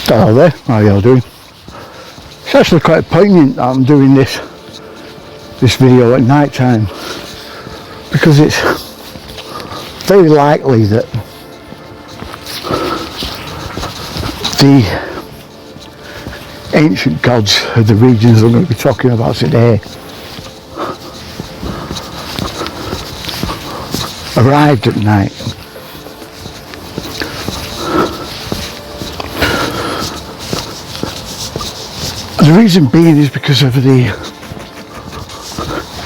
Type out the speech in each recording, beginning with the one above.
Hello there, how are you all doing? It's actually quite poignant that I'm doing this video at night time, because it's very likely that the ancient gods of the regions I'm going to be talking about today arrived at night. The reason being is because of the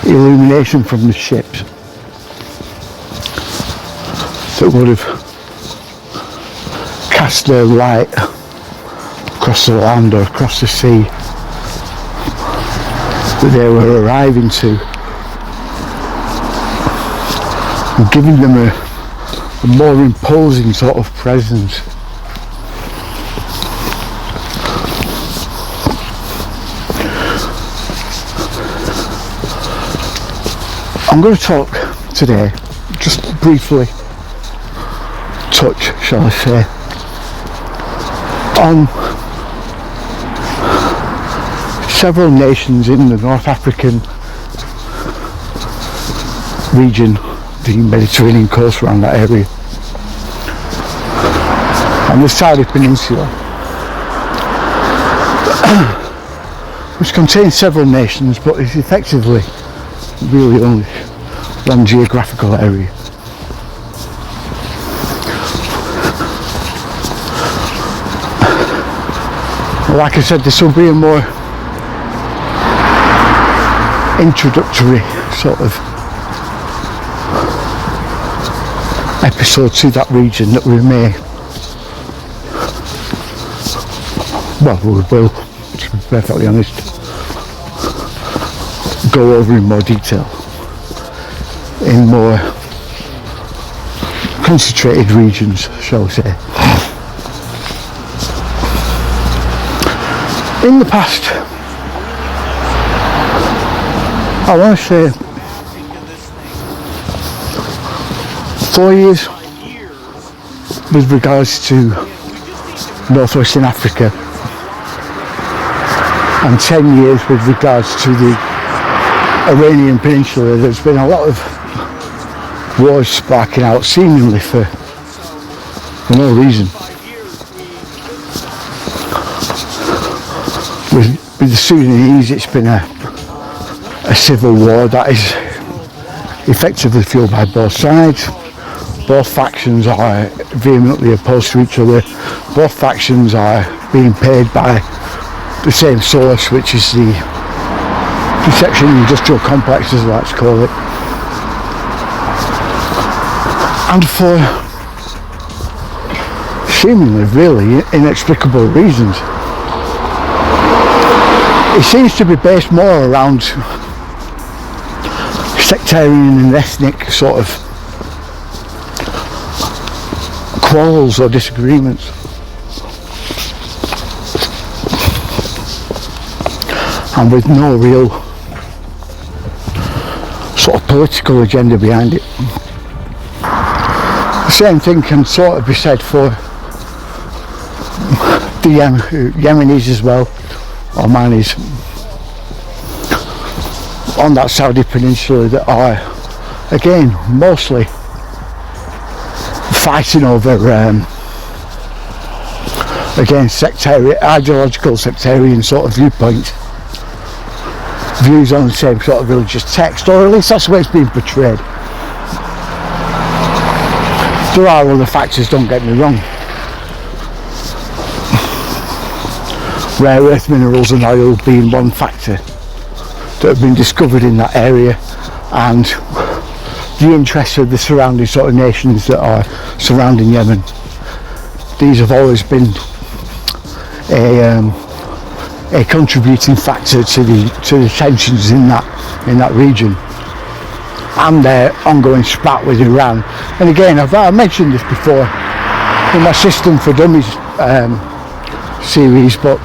illumination from the ships that would have cast their light across the land or across the sea that they were arriving to, and giving them a more imposing sort of presence. I'm going to talk today, just briefly touch, shall I say, on several nations in the North African region, the Mediterranean coast around that area, and the Arabian Peninsula, which contains several nations, but is effectively really only one geographical area. Like I said, this will be a more introductory sort of episode to that region that we will, to be perfectly honest, go over in more detail, in more concentrated regions, shall we say. In the past, I want to say 4 years with regards to northwestern Africa, and 10 years with regards to the Arabian Peninsula. There's been a lot of wars sparking out seemingly for no reason. With the Sudanese, it's been a civil war that is effectively fueled by both sides. Both factions are vehemently opposed to each other. Both factions are being paid by the same source, which is the protection industrial complex, as I like to call it. And for seemingly really inexplicable reasons, it seems to be based more around sectarian and ethnic sort of quarrels or disagreements. And with no real sort of political agenda behind it. The same thing can sort of be said for the Yemenis as well, Omanis, on that Saudi peninsula, that are again mostly fighting over again ideological sectarian sort of viewpoints, views on the same sort of religious text, or at least that's the way it's being portrayed. There are other factors, don't get me wrong. Rare earth minerals and oil being one factor that have been discovered in that area, and the interests of the surrounding sort of nations that are surrounding Yemen. These have always been a contributing factor to the tensions in that region, and their ongoing spat with Iran. And again, I've mentioned this before in my System for Dummies series, but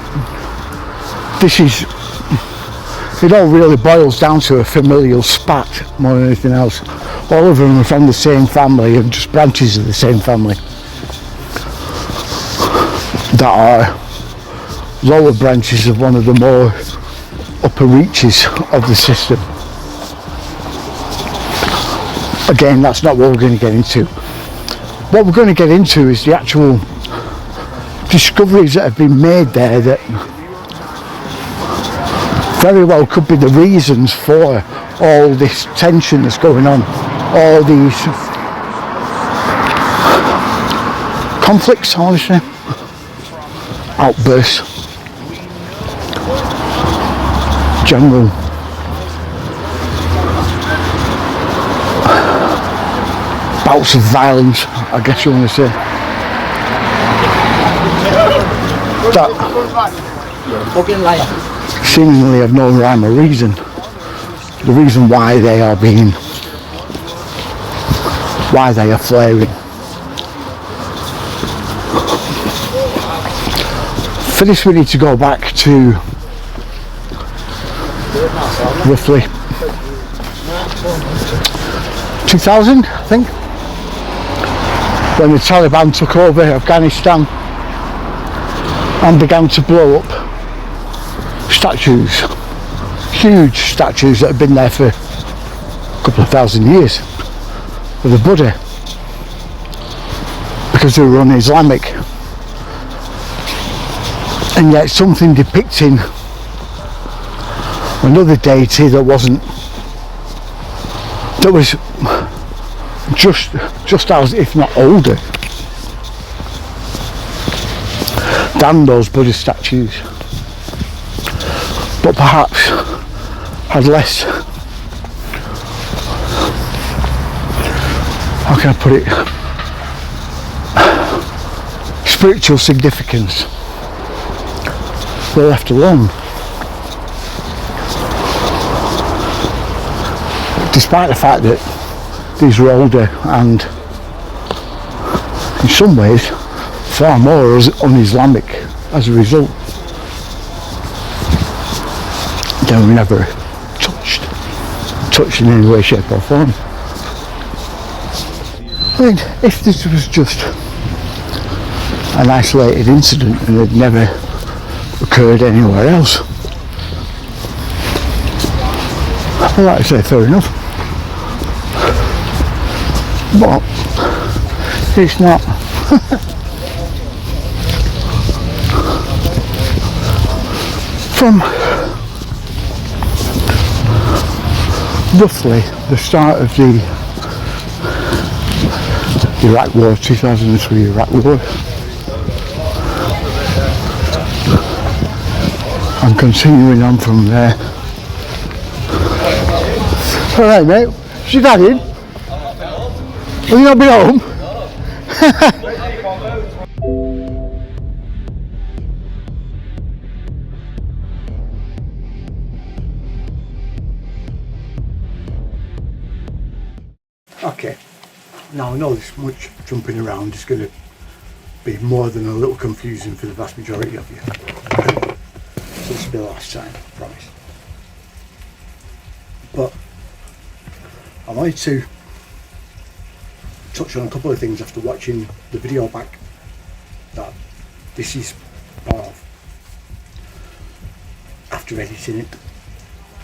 it all really boils down to a familial spat more than anything else. All of them are from the same family and just branches of the same family that are lower branches of one of the more upper reaches of the system. Again, that's not what we're going to get into. What we're going to get into is the actual discoveries that have been made there that very well could be the reasons for all this tension that's going on, all these conflicts, I want to say, outbursts, general bouts of violence, I guess you want to say, that seemingly have no rhyme or reason. The reason why they are flaring. For this we need to go back to roughly 2000, I think, when the Taliban took over Afghanistan and began to blow up statues, huge statues that have been there for a couple of thousand years of the Buddha, because they were un-Islamic. And yet something depicting another deity that was just as, if not older, than those Buddha statues, but perhaps had less, how can I put it, spiritual significance. They're left alone. Despite the fact that these were older and in some ways far more un-Islamic as a result, they were never touched in any way, shape or form. I mean, if this was just an isolated incident and had never occurred anywhere else, well, like I say, fair enough. But it's not. From roughly the start of the Iraq War, 2003 Iraq War, and continuing on from there. Alright mate, is your dad in? Have you not been home? Okay, now I know this much jumping around is going to be more than a little confusing for the vast majority of you. So this will be the last time, I promise. But I wanted to touch on a couple of things after watching the video back that this is part of, after editing it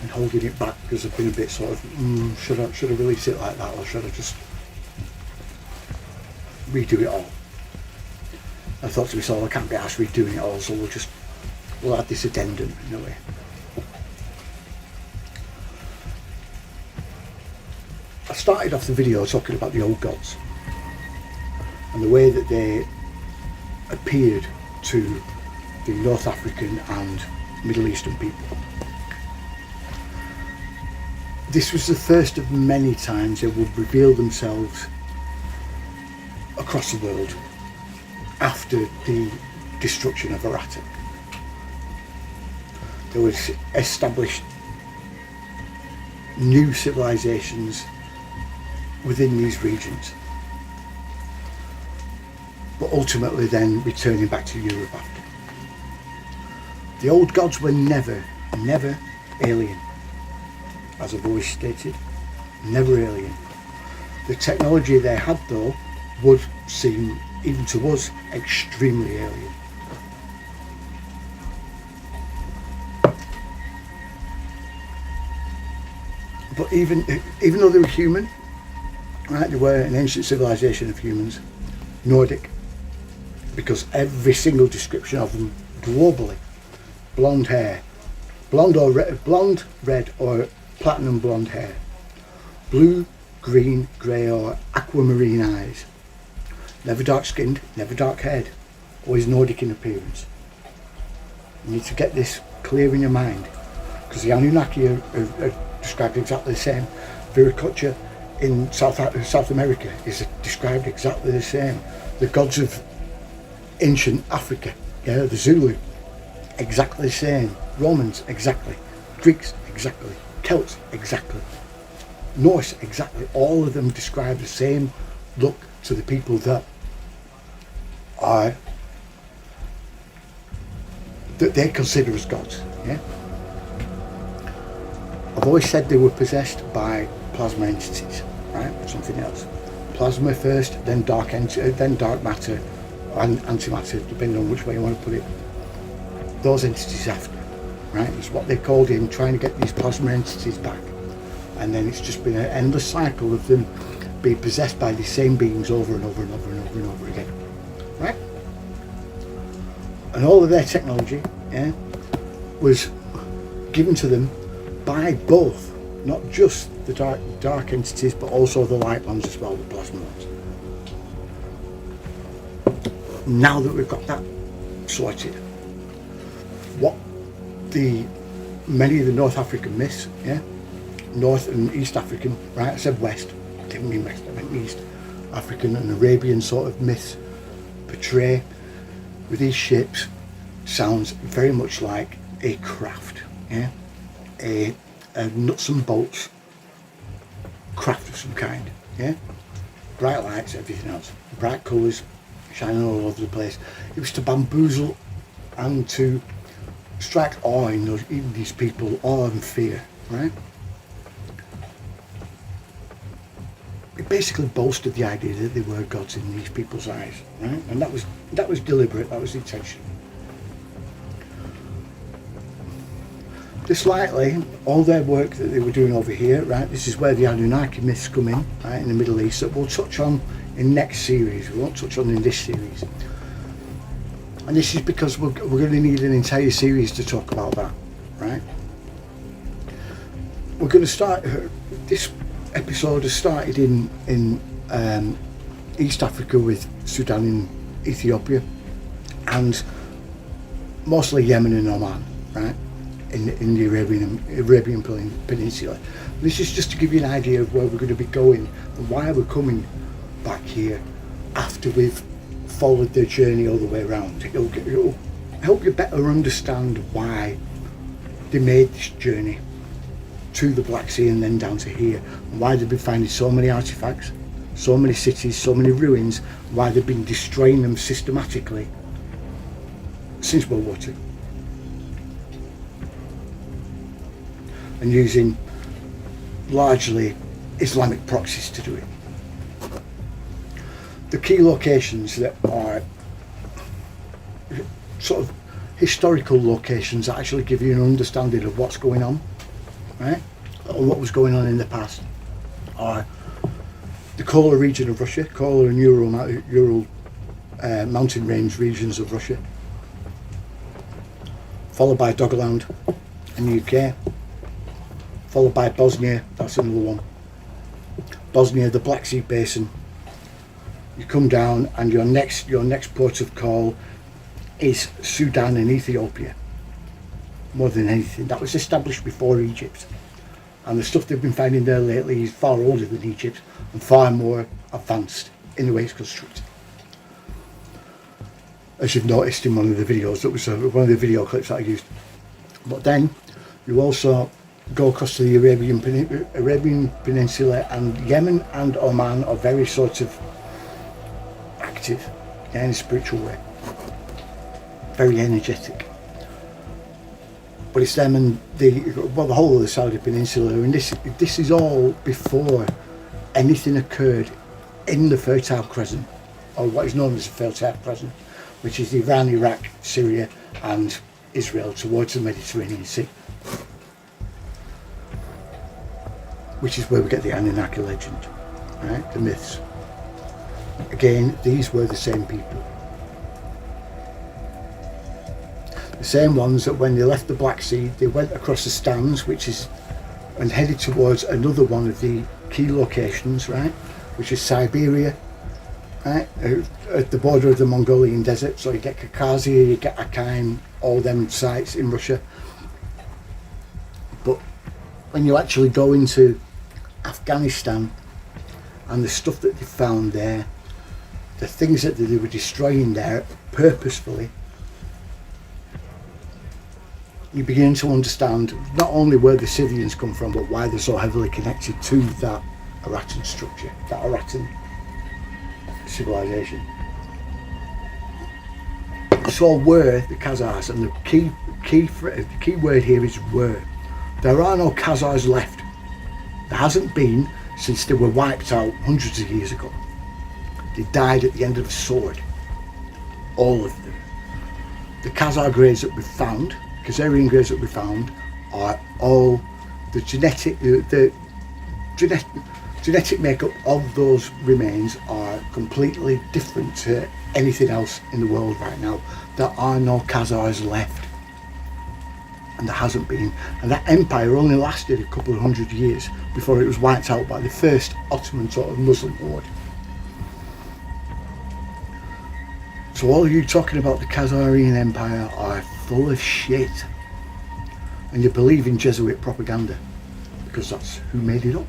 and holding it back because I've been a bit sort of should I release it like that, or should I just redo it all? I thought to myself, I can't be asked redoing it all, so we'll add this addendum in a way. I started off the video talking about the old gods and the way that they appeared to the North African and Middle Eastern people. This was the first of many times they would reveal themselves across the world after the destruction of Iraq. There was established new civilisations within these regions, but ultimately then returning back to Europe after. The old gods were never alien, as I've always stated, never alien. The technology they had though would seem, even to us, extremely alien. But even though they were human, right, they were an ancient civilization of humans, Nordic, because every single description of them globally, blonde hair, blonde, red or platinum blonde hair, blue, green, grey or aquamarine eyes, never dark skinned, never dark haired, always Nordic in appearance. You need to get this clear in your mind, because the Anunnaki are described exactly the same. Viracocha in South America is described exactly the same. The gods of ancient Africa, yeah, the Zulu, exactly the same. Romans, exactly. Greeks, exactly. Celts, exactly. Norse, exactly. All of them describe the same look to the people that they consider as gods. Yeah. I've always said they were possessed by plasma entities, right? Something else. Plasma first, then dark matter, and antimatter, depending on which way you want to put it. Those entities after, right? It's what they called in trying to get these plasma entities back, and then it's just been an endless cycle of them being possessed by these same beings over and over and over and over and over again, right? And all of their technology, yeah, was given to them by both, not just the dark entities, but also the light ones as well, the plasma ones. Now that we've got that sorted, what many of the North African myths, yeah, North and East African, right? I said West, I didn't mean West, I meant East African and Arabian sort of myths portray with these ships sounds very much like a craft, yeah, a nuts and bolts craft of some kind, yeah, bright lights, everything else, bright colours shining all over the place. It was to bamboozle and to strike awe in these people, awe and fear, right? It basically bolstered the idea that they were gods in these people's eyes, right? And that was deliberate, that was intentional. Just likely, all their work that they were doing over here, right? This is where the Anunnaki myths come in, right? In the Middle East, that we'll touch on in next series. We won't touch on in this series. And this is because we're going to need an entire series to talk about that, right? We're going to start, this episode has started in East Africa with Sudan and Ethiopia, and mostly Yemen and Oman, right? In the Arabian Peninsula. This is just to give you an idea of where we're going to be going and why we're coming back here after we've followed their journey all the way around. It'll help you better understand why they made this journey to the Black Sea and then down to here, and why they've been finding so many artifacts, so many cities, so many ruins, why they've been destroying them systematically since World War II. And using largely Islamic proxies to do it. The key locations that are sort of historical locations that actually give you an understanding of what's going on, right? Or what was going on in the past are the Kola region of Russia, Kola and Ural mountain range regions of Russia, followed by Doggerland in the UK, followed by Bosnia, that's another one. Bosnia, the Black Sea Basin. You come down and your next port of call is Sudan and Ethiopia. More than anything, that was established before Egypt. And the stuff they've been finding there lately is far older than Egypt and far more advanced in the way it's constructed. As you've noticed in one of the videos, that was one of the video clips that I used. But then you also go across to the Arabian Peninsula, and Yemen and Oman are very sort of active, in a spiritual way, very energetic. But it's them and the whole of the Saudi Peninsula, and this is all before anything occurred in the Fertile Crescent, or what is known as the Fertile Crescent, which is Iran, Iraq, Syria and Israel towards the Mediterranean Sea. which is where we get the Anunnaki legend, right? The myths. Again, these were the same people. The same ones that when they left the Black Sea, they went across the Stans, and headed towards another one of the key locations, right? Which is Siberia, right? At the border of the Mongolian desert. So you get Khazar, you get Achaim, all them sites in Russia. But when you actually go into Afghanistan and the stuff that they found there, the things that they were destroying there purposefully, you begin to understand not only where the Scythians come from, but why they're so heavily connected to that Aratan structure, that Aratan civilization. So were the Khazars, and the key word here is were. There are no Khazars left. There hasn't been since they were wiped out hundreds of years ago. They died at the end of the sword. All of them. The Khazar graves that we've found, Khazarian graves that we found, are all the genetic makeup of those remains are completely different to anything else in the world right now. There are no Khazars left, and there hasn't been. And that empire only lasted a couple of hundred years before it was wiped out by the first Ottoman sort of Muslim horde. So all of you talking about the Khazarian Empire are full of shit, and you believe in Jesuit propaganda because that's who made it up.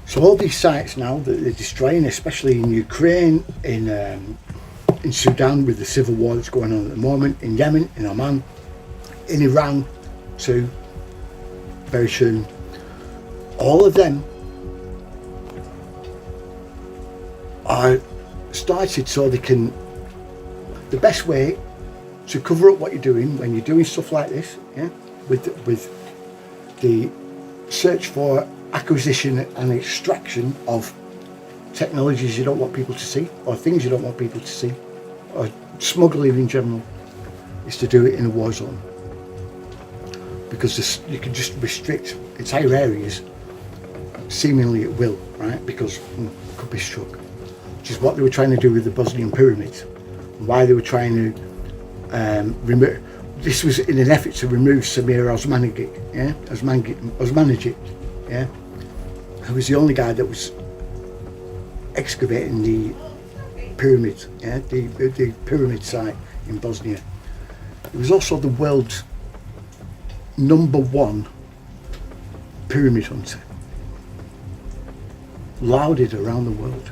So all these sites now that they're destroying, especially in Ukraine, in Sudan with the civil war that's going on at the moment, in Yemen, in Oman, in Iran too, very soon, all of them are started so they can, the best way to cover up what you're doing when you're doing stuff like this, yeah, with the search for acquisition and extraction of technologies you don't want people to see, or things you don't want people to see, or smuggling in general, is to do it in a war zone. Because you can just restrict entire areas, seemingly at will, right? Because it could be struck. Which is what they were trying to do with the Bosnian pyramids. Why they were trying to remove. This was in an effort to remove Samir Osmanagit, yeah, Osmanagit, yeah, who was the only guy that was excavating the pyramids, yeah, the pyramid site in Bosnia. He was also the world's #1 pyramid hunter, lauded around the world.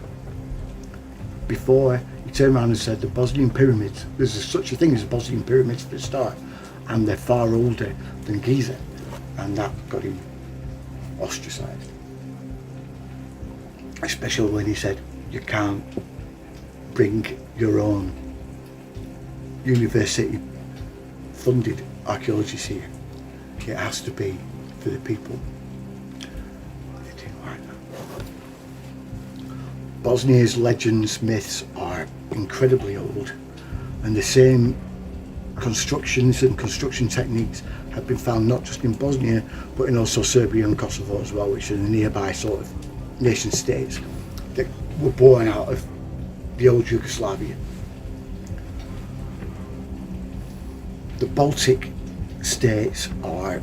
Before he turned around and said the Bosnian pyramids, there's such a thing as Bosnian pyramids for a start, and they're far older than Giza, and that got him ostracised. Especially when he said you can't bring your own university funded archaeologists here, it has to be for the people. They didn't like that. Bosnia's legends, myths are incredibly old, and the same constructions and construction techniques have been found not just in Bosnia but in also Serbia and Kosovo as well, which are the nearby sort of nation states that were born out of the old Yugoslavia. The Baltic states are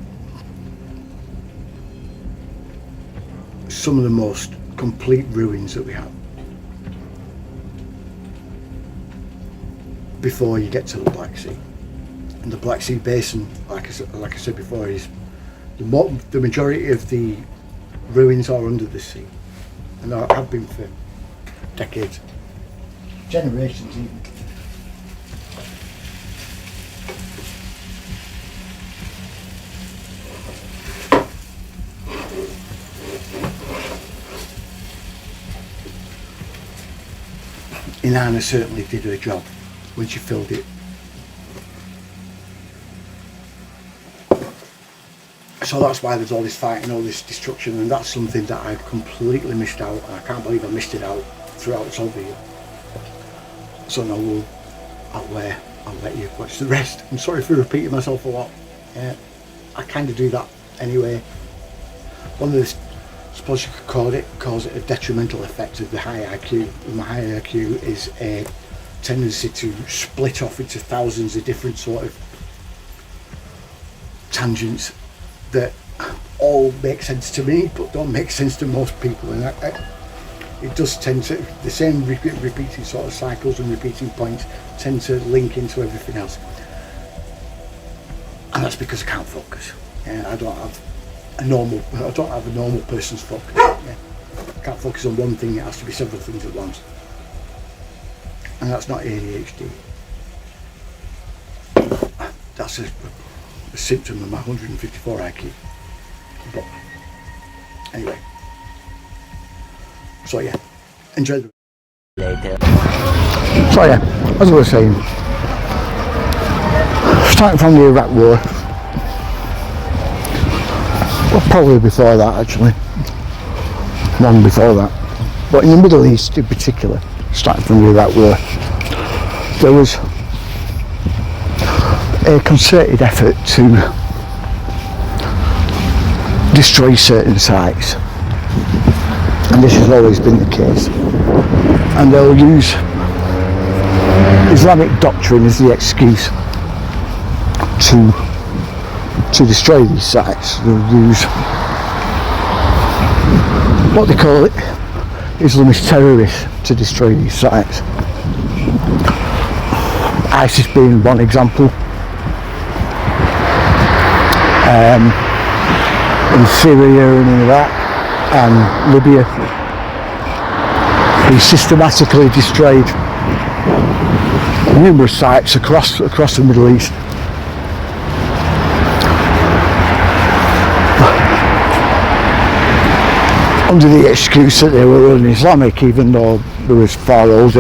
some of the most complete ruins that we have. Before you get to the Black Sea, and the Black Sea basin, like I said before, is the majority of the ruins are under the sea, and have been for decades, generations even. Inanna certainly did her job when she filled it. So that's why there's all this fighting, all this destruction, and that's something that I completely missed out, and I can't believe I missed it out throughout this whole video. So now I'll let you watch the rest. I'm sorry for repeating myself a lot. I kind of do that anyway. One of the, I suppose you could cause it a detrimental effect of the high IQ. And the high IQ is a tendency to split off into thousands of different sort of tangents that all make sense to me but don't make sense to most people, and it does tend to, the same repeating sort of cycles and repeating points tend to link into everything else, and that's because I can't focus. I don't have a normal person's focus. I can't focus on one thing, it has to be several things at once, and that's not ADHD. That's a symptom of my 154 IQ. But anyway, so yeah, enjoy the later. So yeah, as I was saying, starting from the Iraq War, well, probably before that actually, long before that, but in the Middle East in particular, starting from the Iraq War, there was a concerted effort to destroy certain sites, and this has always been the case, and they'll use Islamic doctrine as the excuse to destroy these sites. They'll use what they call it Islamist terrorists to destroy these sites. ISIS being one example. In Syria and in Iraq and Libya, he systematically destroyed numerous sites across the Middle East. Under the excuse that they were un-Islamic, even though there was far more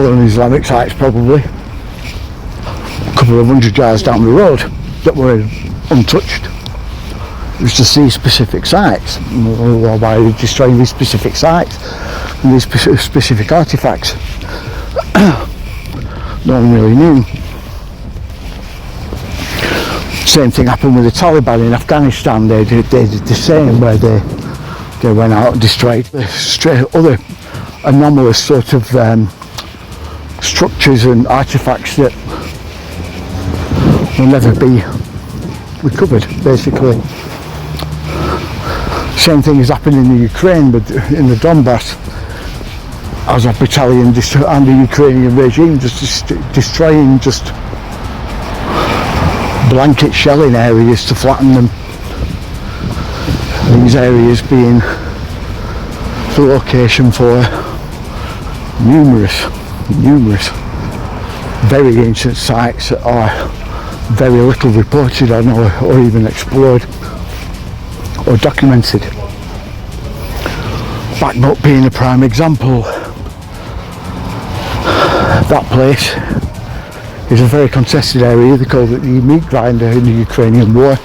than Islamic sites, probably a couple of 100 yards down the road, that were untouched. It was just these specific sites. Why are they destroying these specific sites and these specific artifacts? No one really knew. Same thing happened with the Taliban in Afghanistan. They did the same, where they went out and destroyed other anomalous sort of structures and artifacts that will never be recovered, basically. Same thing has happened in the Ukraine, but in the Donbass, Azov battalion and the Ukrainian regime just destroying just blanket shelling areas to flatten them. These areas being the location for numerous very ancient sites that are very little reported on or even explored or documented. Bakhmut being a prime example. That place is a very contested area. They call it the meat grinder in the Ukrainian war.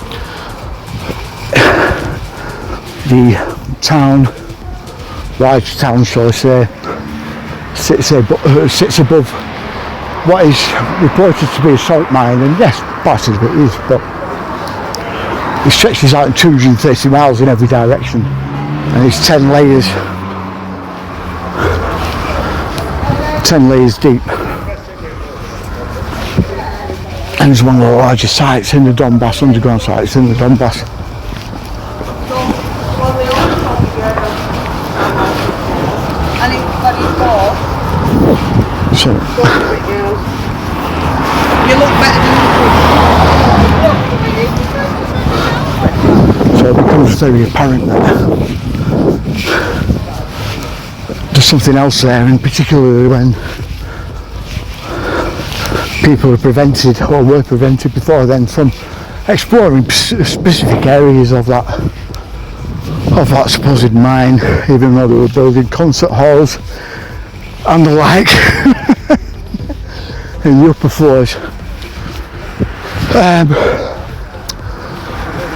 The town, large town shall I say, sits above what is reported to be a salt mine, and yes, part of it is, but it stretches out 230 miles in every direction, and it's 10 layers deep, and it's one of the largest sites in the Donbass, underground sites in the Donbass. So, you look better than so it becomes very apparent that there's something else there, and particularly when people are prevented or were prevented before then from exploring specific areas of that supposed mine, even though they were building concert halls and the like in the upper floors.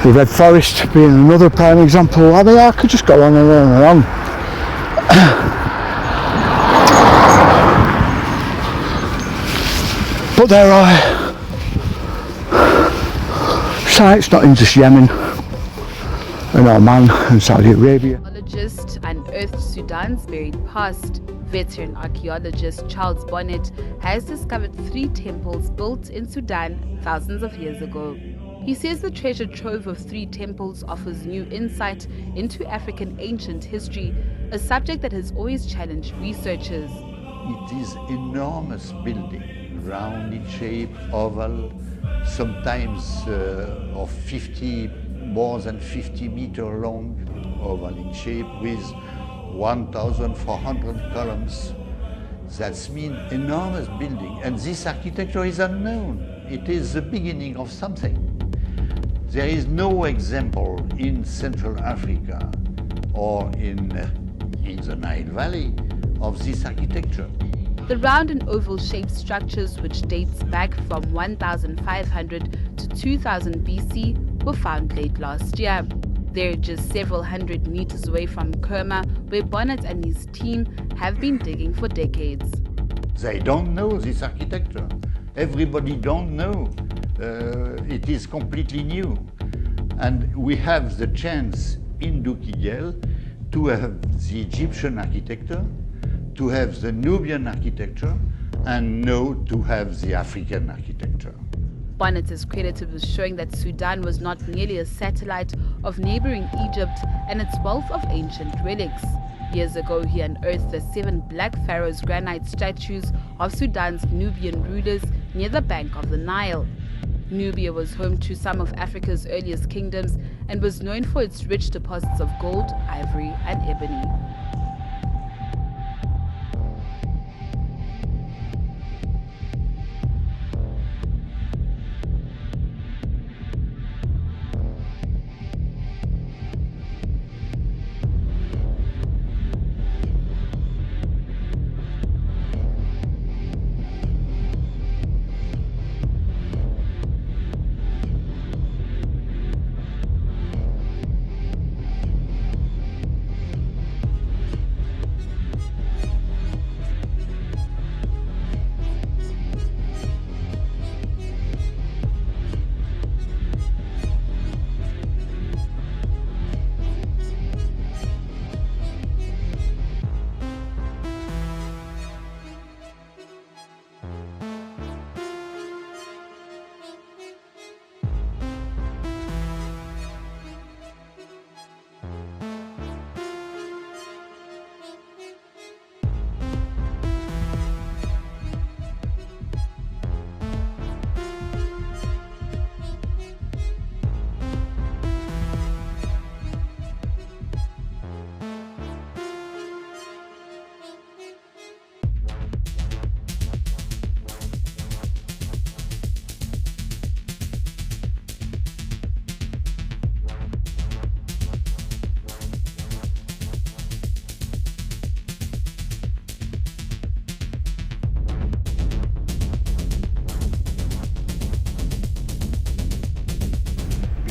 The Red Forest being another prime example. I mean, I could just go on and on and on. But there are sites, not in just Yemen and Oman and Saudi Arabia. Archaeologists unearthed Sudan's buried past. Veteran archaeologist Charles Bonnet has discovered 3 temples built in Sudan thousands of years ago. He says the treasure trove of 3 temples offers new insight into African ancient history, a subject that has always challenged researchers. It is enormous building, round in shape, oval, sometimes of 50, more than 50 meter long, oval in shape with 1,400 columns. That means enormous building, and this architecture is unknown. It is the beginning of something. There is no example in Central Africa or in the Nile Valley of this architecture. The round and oval shaped structures, which dates back from 1500 to 2000 BC, were found late last year. They're just several hundred meters away from Kerma, where Bonnet and his team have been digging for decades. They don't know this architecture. Everybody don't know. It is completely new. And we have the chance in Dukigel to have the Egyptian architecture, to have the Nubian architecture, and now to have the African architecture. Bonnet is credited with showing that Sudan was not merely a satellite of neighboring Egypt and its wealth of ancient relics. Years ago, he unearthed the 7 Black Pharaohs granite statues of Sudan's Nubian rulers near the bank of the Nile. Nubia was home to some of Africa's earliest kingdoms and was known for its rich deposits of gold, ivory, and ebony.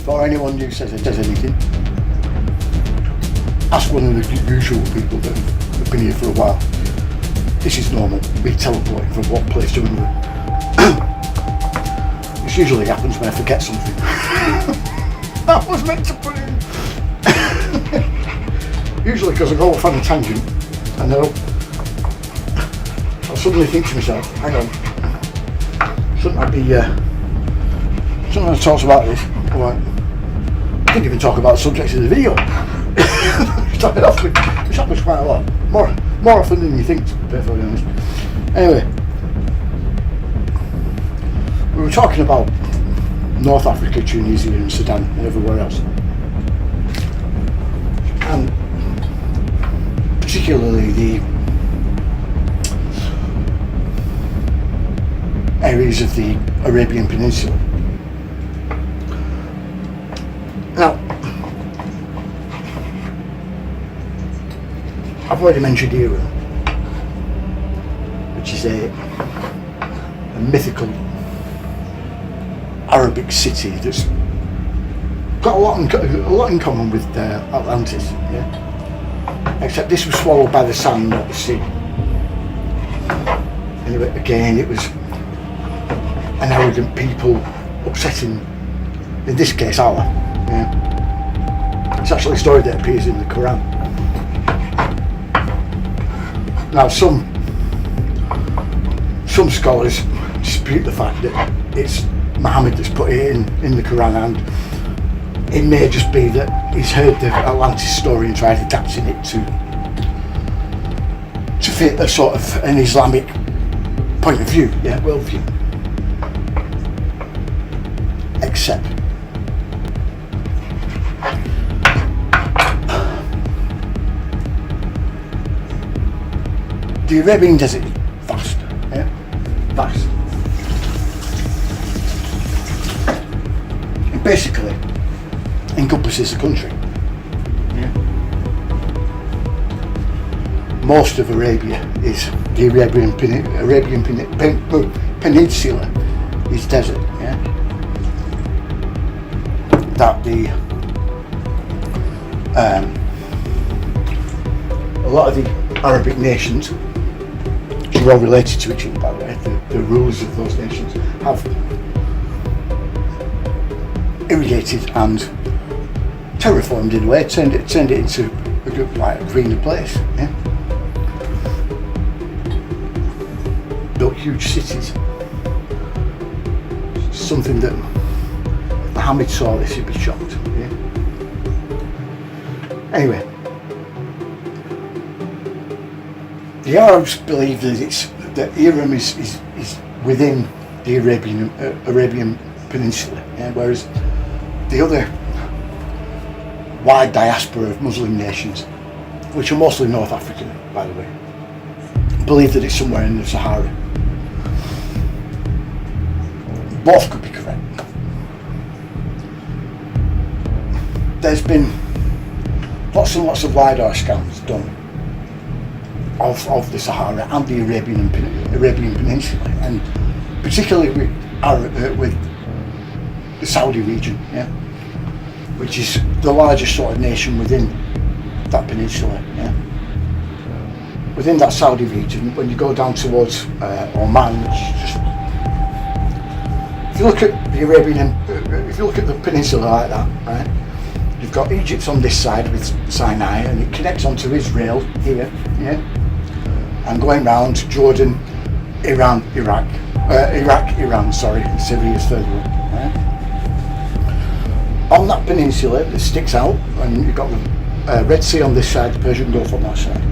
Before anyone who says anything, ask one of the usual people that have been here for a while. This is normal, we teleporting from one place to another. This usually happens when I forget something. That was meant to put in. Usually because I go off on a tangent, I know. I'll suddenly think to myself, hang on, shouldn't I be, shouldn't I talk about this? Right. I didn't even talk about the subjects of the video. Start it off with, which happens quite a lot. More often than you think, to be perfectly honest. Anyway, we were talking about North Africa, Tunisia and Sudan and everywhere else. And particularly the areas of the Arabian Peninsula. Now, I've already mentioned Era, which is a mythical Arabic city that's got a lot in common with Atlantis, yeah? Except this was swallowed by the sand, not the sea. And again, it was an arrogant people upsetting In this case, Allah. Yeah. It's actually a story that appears in the Quran. Now, some scholars dispute the fact that it's Muhammad that's put it in the Quran, and it may just be that he's heard the Atlantis story and tried adapting it to fit a sort of an Islamic point of view, worldview. Except the Arabian Desert is vast, vast. It basically encompasses the country. Most of Arabia is the Arabian Peninsula is desert. That a lot of the Arabic nations, which are all related to each other, by the way, the rulers of those nations have irrigated and terraformed in a way, turned it into a greener place. Built huge cities. Something that if Muhammad saw this, he'd be shocked. Anyway, the Arabs believe that Iram is within the Arabian Peninsula, whereas the other wide diaspora of Muslim nations, which are mostly North African, by the way, believe that it's somewhere in the Sahara. Both could be correct. There's been lots and lots of LiDAR scans done of the Sahara and the Arabian Peninsula, and particularly with the Saudi region, which is the largest sort of nation within that peninsula. Within that Saudi region, when you go down towards Oman, which is just, if you look at the peninsula like that, right, you've got Egypt on this side with Sinai, and it connects onto Israel here, and going round Jordan, Iran, sorry, and Syria's further up. Right? On that peninsula that sticks out, and you've got the Red Sea on this side, the Persian Gulf on that side,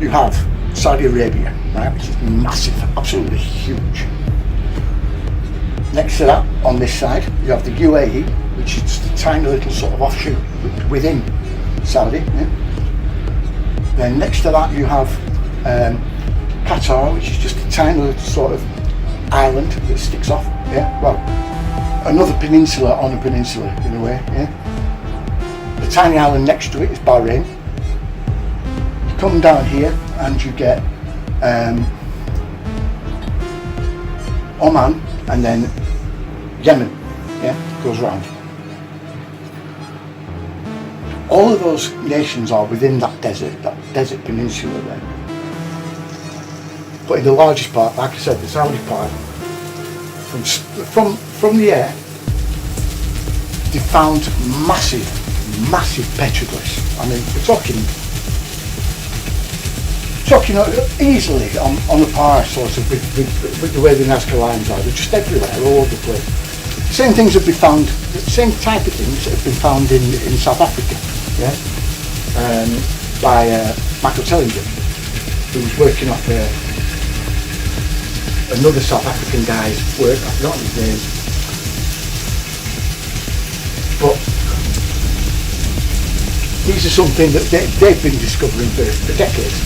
you have Saudi Arabia, right, which is massive, absolutely huge. Next to that, on this side, you have the UAE, which is just a tiny little sort of offshoot within Saudi. Then next to that, you have Qatar, which is just a tiny little sort of island that sticks off. Well, another peninsula on a peninsula in a way. The tiny island next to it is Bahrain. You come down here and you get Oman, and then Yemen, goes round. All of those nations are within that desert peninsula there. But in the largest part, like I said, the Saudi part, from the air, they found massive petroglyphs. I mean, we're talking easily on a par sort of with the way the Nazca lines are. They're just everywhere, all over the place. Same things have been found, the same type of things have been found in South Africa, by Michael Tellinger, who was working off another South African guy's work. I've forgotten his name. But these are something that they've been discovering for decades.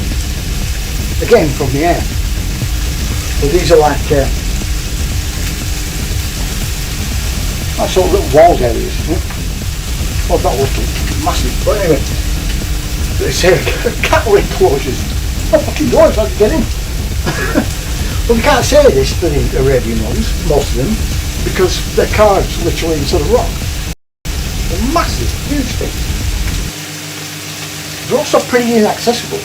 Again, from the air. But these are like sort of little walled areas. Well, not little, massive. But anyway, they say cattle enclosures. I fucking know if I can get in. Well, they can't say this for the Arabian ones, most of them, because they're carved literally into the rock. They're massive, huge things. They're also pretty inaccessible.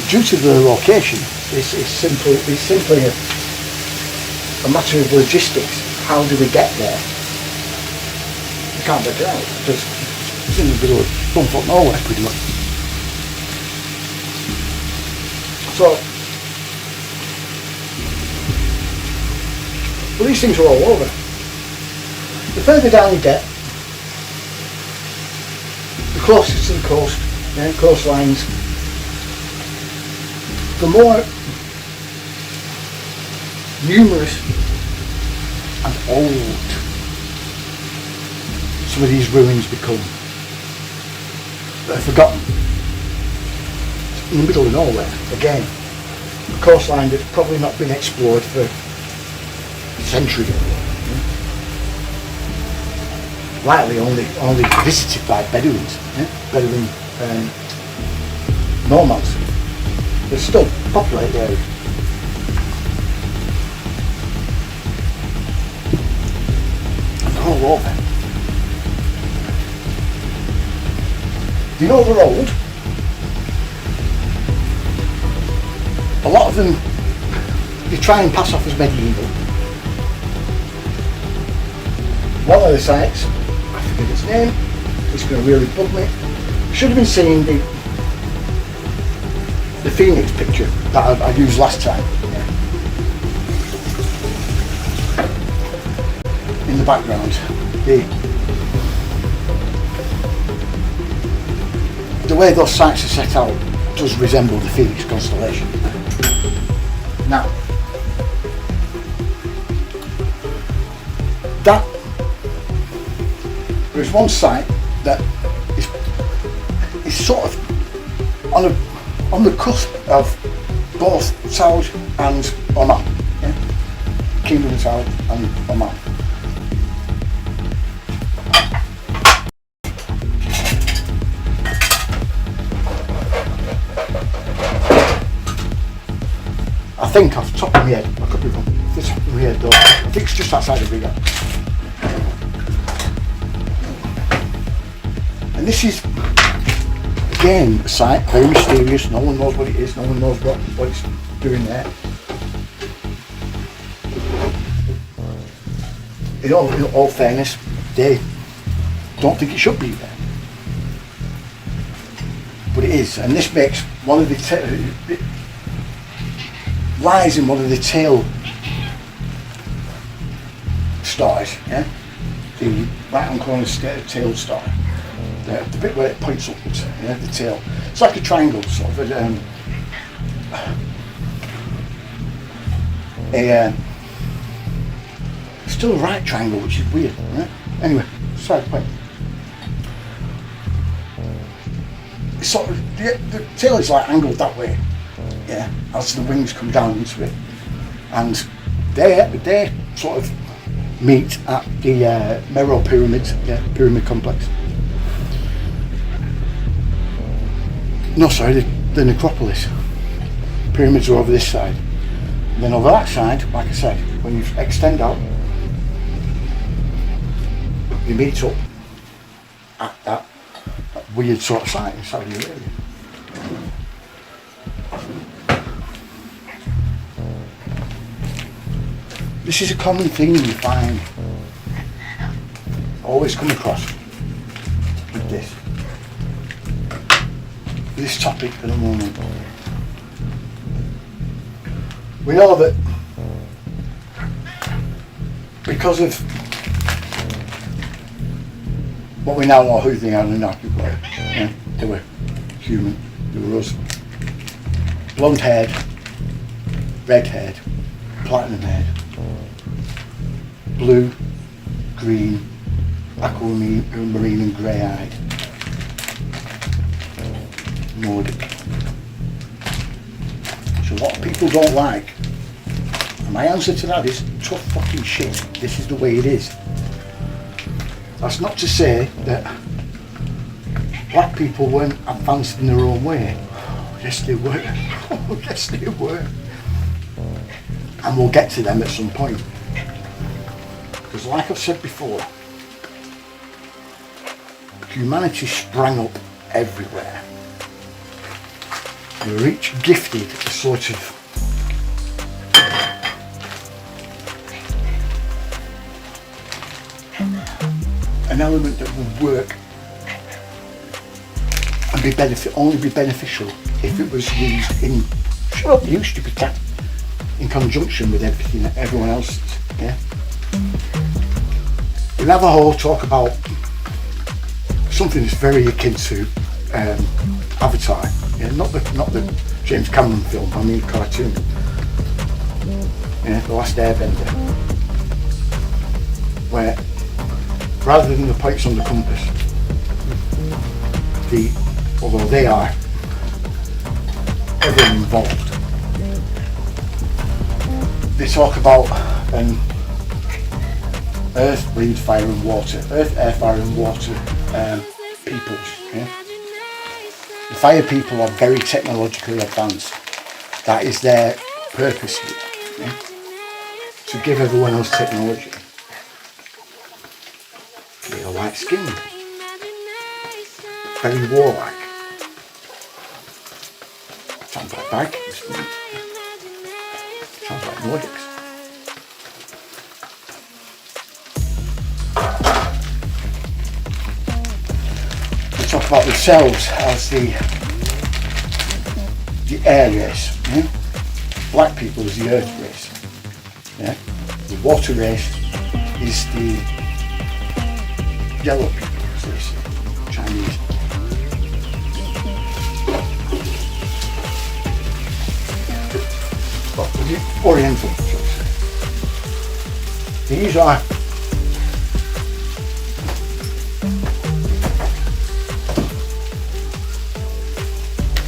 Due to the location, it's simply a matter of logistics. How do we get there? You can't work it out because it's in the middle of bumfuck nowhere pretty much. So, well, these things are all over. The further down you get, the closer to the coast, coastlines, the more numerous and old some of these ruins become that are forgotten. In the middle of nowhere, again, a coastline that's probably not been explored for centuries. Likely only visited by Bedouins, Bedouin nomads. They're still populated area. And they're all over. Do you know they're old? A lot of them, they try and pass off as medieval. One of the sites, I forget its name, it's going to really bug me. Should have been seeing the Phoenix picture that I used last time. In the background. The way those sites are set out does resemble the Phoenix constellation. Now, there's one site that is sort of on the cusp of both Saud and Oman, Kingdom of Saud and Oman. I think off the top of my head, I could be wrong, off the top of my head though, I think it's just outside of Riyadh. And this is, again, a site, very mysterious, no one knows what it is, no one knows what it's doing there. In all fairness, they don't think it should be there. But it is, and this makes one of the lies in one of the tail stories, the right hand corner tail story, the bit where it points upwards, the tail. It's like a triangle, sort of still a right triangle, which is weird. Anyway, side point. It's sort of the tail is like angled that way. As the wings come down into it, and they sort of meet at the Meroe Pyramids, pyramid complex. No, sorry, the necropolis. Pyramids are over this side. And then over that side, like I said, when you extend out, you meet up at that weird sort of site in Saudi Arabia. This is a common thing you find, always come across with this topic at the moment. We know that because of what we now know who the Anunnaki were, they were human, they were us, blonde haired, red haired, platinum haired, blue, green, aquamarine and grey-eyed, Nordic. So what people don't like, and my answer to that is tough fucking shit. This is the way it is. That's not to say that black people weren't advanced in their own way. Yes they were. Yes they were. And we'll get to them at some point. Because like I've said before, humanity sprang up everywhere. They were each gifted a sort of an element that would work and only be beneficial if it was used in, shut up, you stupid cat, in conjunction with everything that everyone else is, yeah? We'll have a whole talk about something that's very akin to Avatar, yeah? Not the James Cameron film, I mean cartoon, yeah? The Last Airbender, where rather than the points on the compass, although they are ever involved, they talk about earth, wind, fire and water. Earth, air, fire and water peoples. Yeah? The fire people are very technologically advanced. That is their purpose here. Yeah? To give everyone else technology. They are white skin. Very warlike. Sounds like Vikings. Sounds like Nordics. We talk about themselves as the air race. Yeah? Black people is the earth race. Yeah? The water race is the yellow people, as they say, Chinese. The Oriental, so to say. These are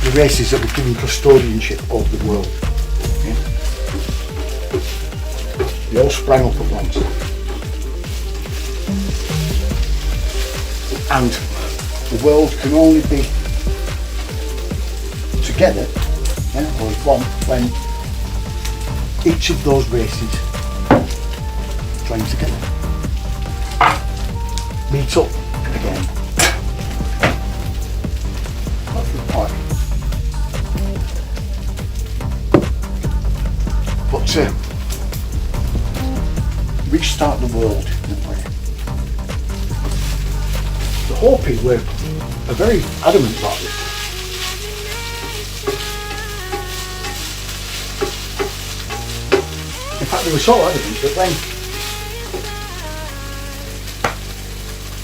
the races that were given custodianship of the world. Yeah? They all sprang up at once. And the world can only be together, yeah, or as one, when each of those races join together, meet up again. That's the point. But to restart the world in a way. The Hopi were very adamant about this. In fact, they were so adamant that when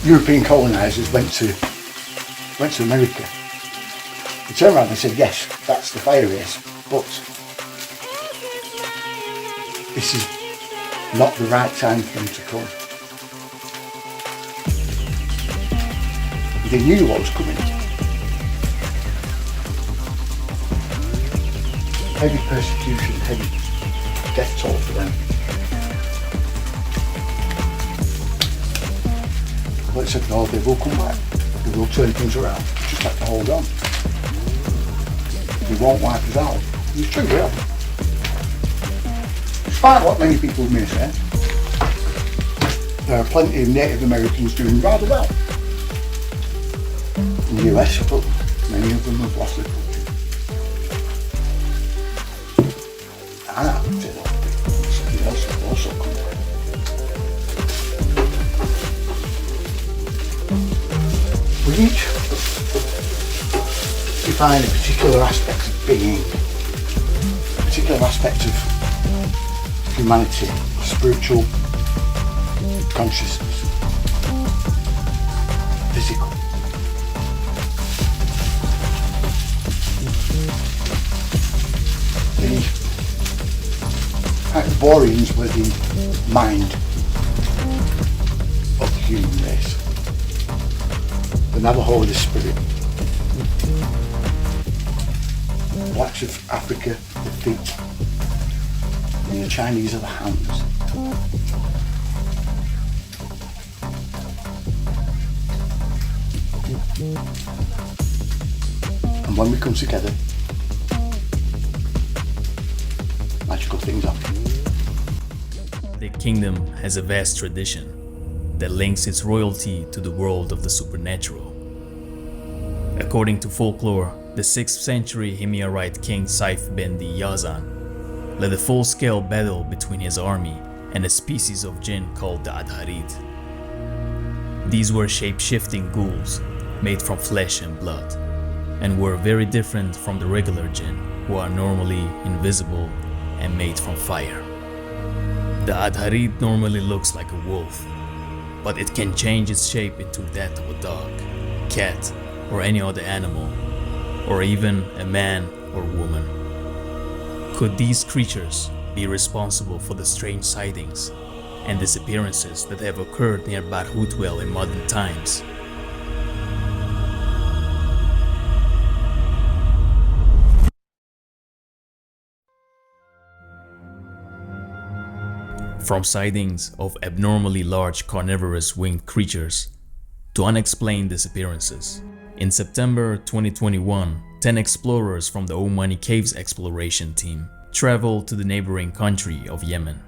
European colonisers went to America, they turned around and said, yes, that's the fire race, but this is not the right time for them to come. They knew what was coming. Heavy persecution, heavy death toll for them. But they said, no, they will come back. They will turn things around. We just have to hold on. They won't wipe us out. It's true, really. Despite what many people may say, there are plenty of Native Americans doing rather well in the US, but many of them have lost their country. And something else will also come. We each define a particular aspect of being, a particular aspect of humanity, spiritual consciousness, physical. The Hyperboreans were the mind of the human race. The Navajo are the spirit. The blacks of Africa, the feet. And the Chinese are the hands. And when we come together, magical things happen. The kingdom has a vast tradition that links its royalty to the world of the supernatural. According to folklore, the 6th century Himyarite king Saif bin Yazan led a full-scale battle between his army and a species of jinn called the Adharid. These were shape-shifting ghouls made from flesh and blood, and were very different from the regular jinn, who are normally invisible and made from fire. The Adharid normally looks like a wolf, but it can change its shape into that of a dog, cat, or any other animal, or even a man or woman. Could these creatures be responsible for the strange sightings and disappearances that have occurred near Barhout Well in modern times? From sightings of abnormally large carnivorous winged creatures to unexplained disappearances. In September 2021, 10 explorers from the Omani Caves exploration team traveled to the neighboring country of Yemen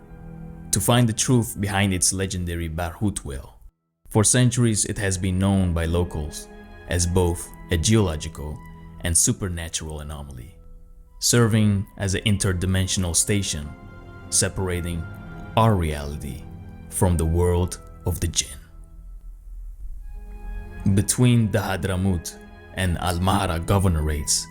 to find the truth behind its legendary Barhout Well. For centuries, it has been known by locals as both a geological and supernatural anomaly, serving as an interdimensional station separating our reality from the world of the jinn. Between the Hadramaut and Al-Mahra governorates,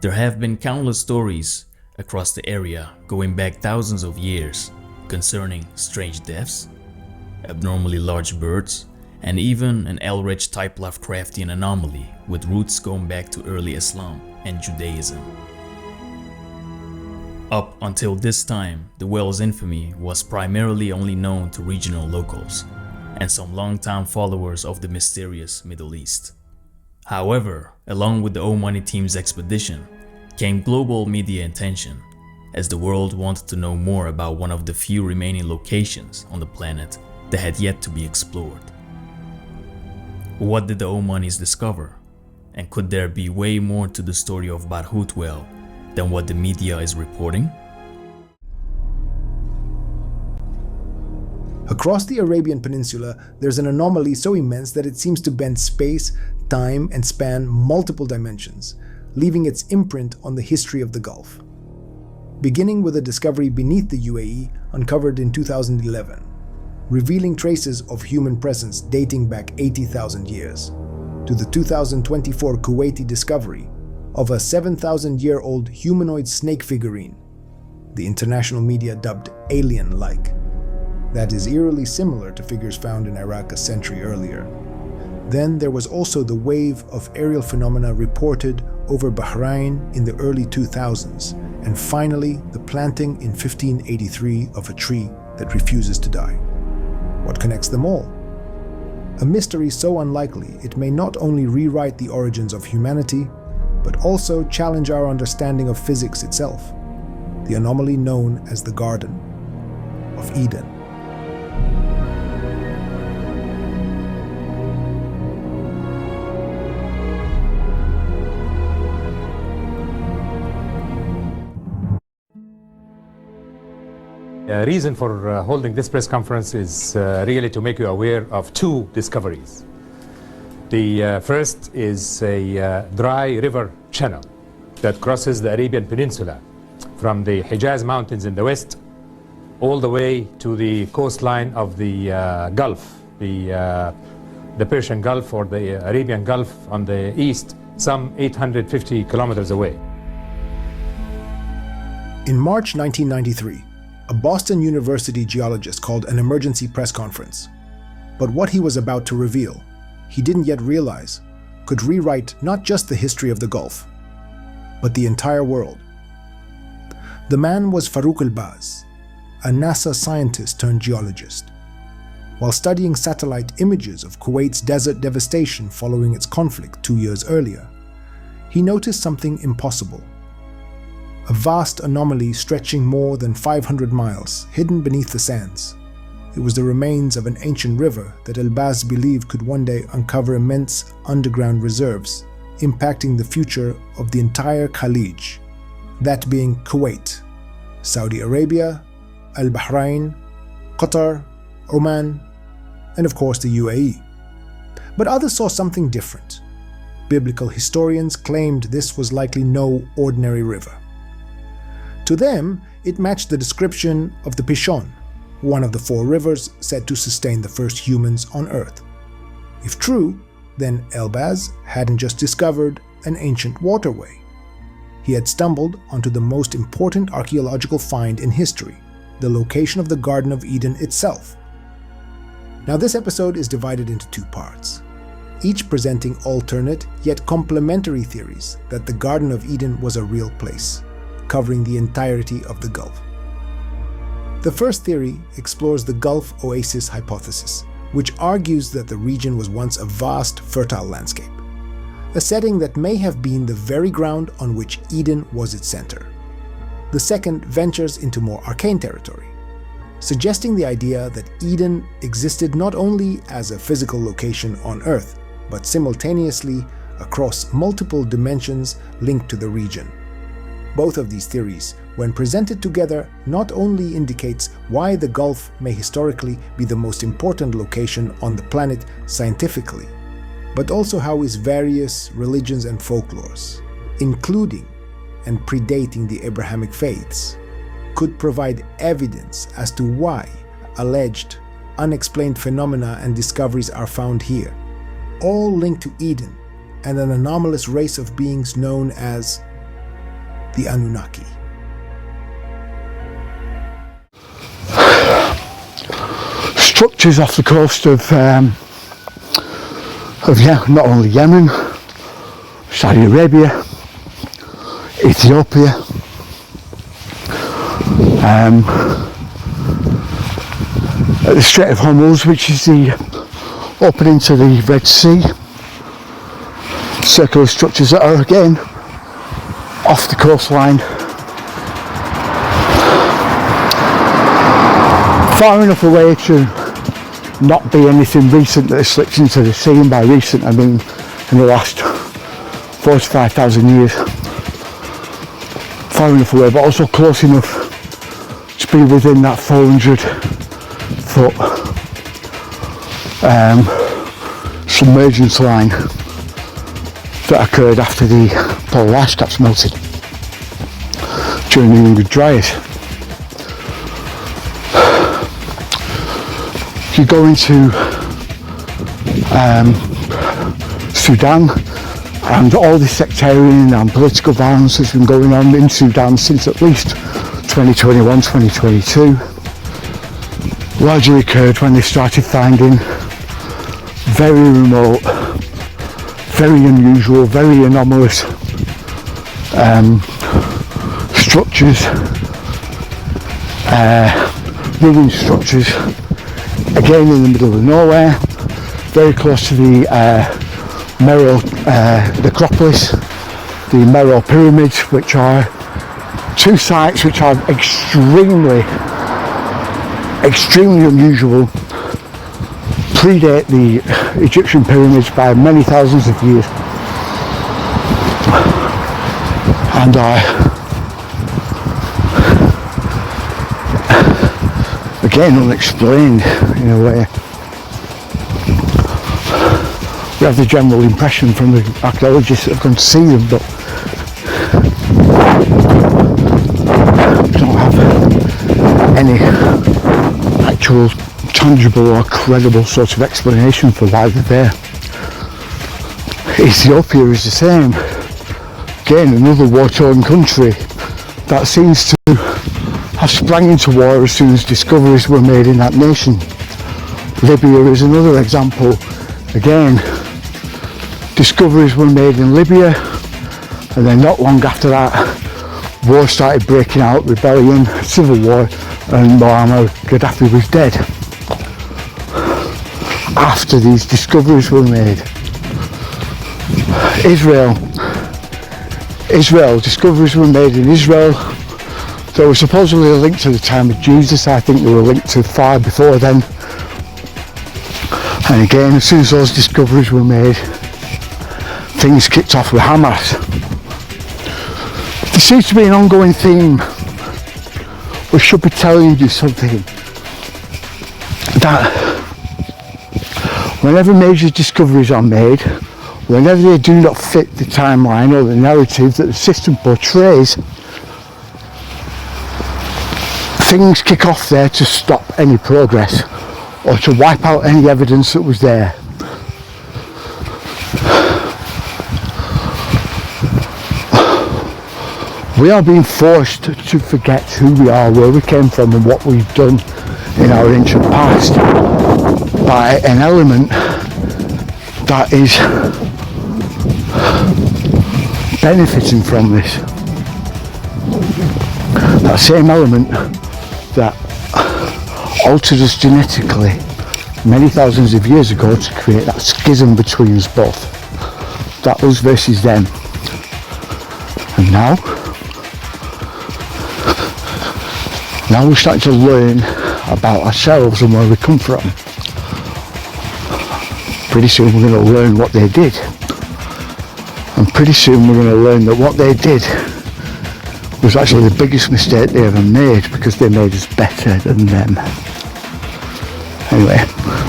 there have been countless stories across the area going back thousands of years concerning strange deaths, abnormally large birds, and even an El-Rich type Lovecraftian anomaly with roots going back to early Islam and Judaism. Up until this time, the well's infamy was primarily only known to regional locals and some long-time followers of the mysterious Middle East. However, along with the Omani team's expedition came global media attention, as the world wanted to know more about one of the few remaining locations on the planet that had yet to be explored. What did the Omanis discover? And could there be way more to the story of Barhout Well than what the media is reporting? Across the Arabian Peninsula, there's an anomaly so immense that it seems to bend space, time, and span multiple dimensions, leaving its imprint on the history of the Gulf. Beginning with a discovery beneath the UAE uncovered in 2011, revealing traces of human presence dating back 80,000 years, to the 2024 Kuwaiti discovery of a 7,000-year-old humanoid snake figurine, the international media dubbed alien-like, that is eerily similar to figures found in Iraq a century earlier. Then there was also the wave of aerial phenomena reported over Bahrain in the early 2000s, and finally the planting in 1583 of a tree that refuses to die. What connects them all? A mystery so unlikely it may not only rewrite the origins of humanity, but also challenge our understanding of physics itself, the anomaly known as the Garden of Eden. The reason for holding this press conference is really to make you aware of two discoveries. The first is a dry river channel that crosses the Arabian Peninsula from the Hijaz Mountains in the west all the way to the coastline of the Gulf, the Persian Gulf or the Arabian Gulf on the east, some 850 kilometers away. In March 1993, a Boston University geologist called an emergency press conference. But what he was about to reveal, he didn't yet realize, could rewrite not just the history of the Gulf, but the entire world. The man was Farouk El-Baz, a NASA scientist turned geologist. While studying satellite images of Kuwait's desert devastation following its conflict 2 years earlier, he noticed something impossible. A vast anomaly stretching more than 500 miles, hidden beneath the sands. It was the remains of an ancient river that El-Baz believed could one day uncover immense underground reserves, impacting the future of the entire Khalij, that being Kuwait, Saudi Arabia, Bahrain, Qatar, Oman, and of course the UAE. But others saw something different. Biblical historians claimed this was likely no ordinary river. To them, it matched the description of the Pishon, one of the 4 rivers said to sustain the first humans on Earth. If true, then Elbaz hadn't just discovered an ancient waterway. He had stumbled onto the most important archaeological find in history, the location of the Garden of Eden itself. Now, this episode is divided into two parts, each presenting alternate yet complementary theories that the Garden of Eden was a real place, covering the entirety of the Gulf. The first theory explores the Gulf Oasis hypothesis, which argues that the region was once a vast, fertile landscape, a setting that may have been the very ground on which Eden was its center. The second ventures into more arcane territory, suggesting the idea that Eden existed not only as a physical location on Earth, but simultaneously across multiple dimensions linked to the region. Both of these theories, when presented together, not only indicates why the Gulf may historically be the most important location on the planet scientifically, but also how its various religions and folklores, including and predating the Abrahamic faiths, could provide evidence as to why alleged unexplained phenomena and discoveries are found here, all linked to Eden and an anomalous race of beings known as the Anunnaki. Structures off the coast of not only Yemen, Saudi Arabia, Ethiopia, at the Strait of Hormuz, which is the opening to the Red Sea. Circular structures that are again off the coastline, far enough away to not be anything recent that has slipped into the sea, and by recent I mean in the last 4,000 to 5,000 years. Far enough away, but also close enough to be within that 400 foot submergence line that occurred after the polar ice caps melted during the Younger Dryas. You go into Sudan, and all this sectarian and political violence has been going on in Sudan since at least 2021, 2022. Largely occurred when they started finding very remote, very unusual, very anomalous structures, ruined structures, again in the middle of nowhere, very close to the Meroe necropolis, the Meroe pyramids, which are two sites which are extremely unusual, predate the Egyptian pyramids by many thousands of years, and are again unexplained in a way. We have the general impression from the archaeologists that have gone to see them, but we don't have any actual tangible or credible sort of explanation for why they're there. Ethiopia is the same. Again, another war-torn country that seems to have sprang into war as soon as discoveries were made in that nation. Libya is another example. Again, discoveries were made in Libya, and then not long after that, war started breaking out, rebellion, civil war, and Muammar Gaddafi was dead. After these discoveries were made. Israel, discoveries were made in Israel. They were supposedly linked to the time of Jesus. I think they were linked to far before then. And again, as soon as those discoveries were made, things kicked off with Hamas. There seems to be an ongoing theme which should be telling you something, that whenever major discoveries are made, whenever they do not fit the timeline or the narrative that the system portrays, things kick off there to stop any progress or to wipe out any evidence that was there. We are being forced to forget who we are, where we came from and what we've done in our ancient past by an element that is benefiting from this. That same element that altered us genetically many thousands of years ago to create that schism between us both. That us versus them. And now we're starting to learn about ourselves and where we come from. Pretty soon we're going to learn what they did. And pretty soon we're going to learn that what they did was actually the biggest mistake they ever made, because they made us better than them. Anyway,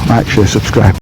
like, share, subscribe.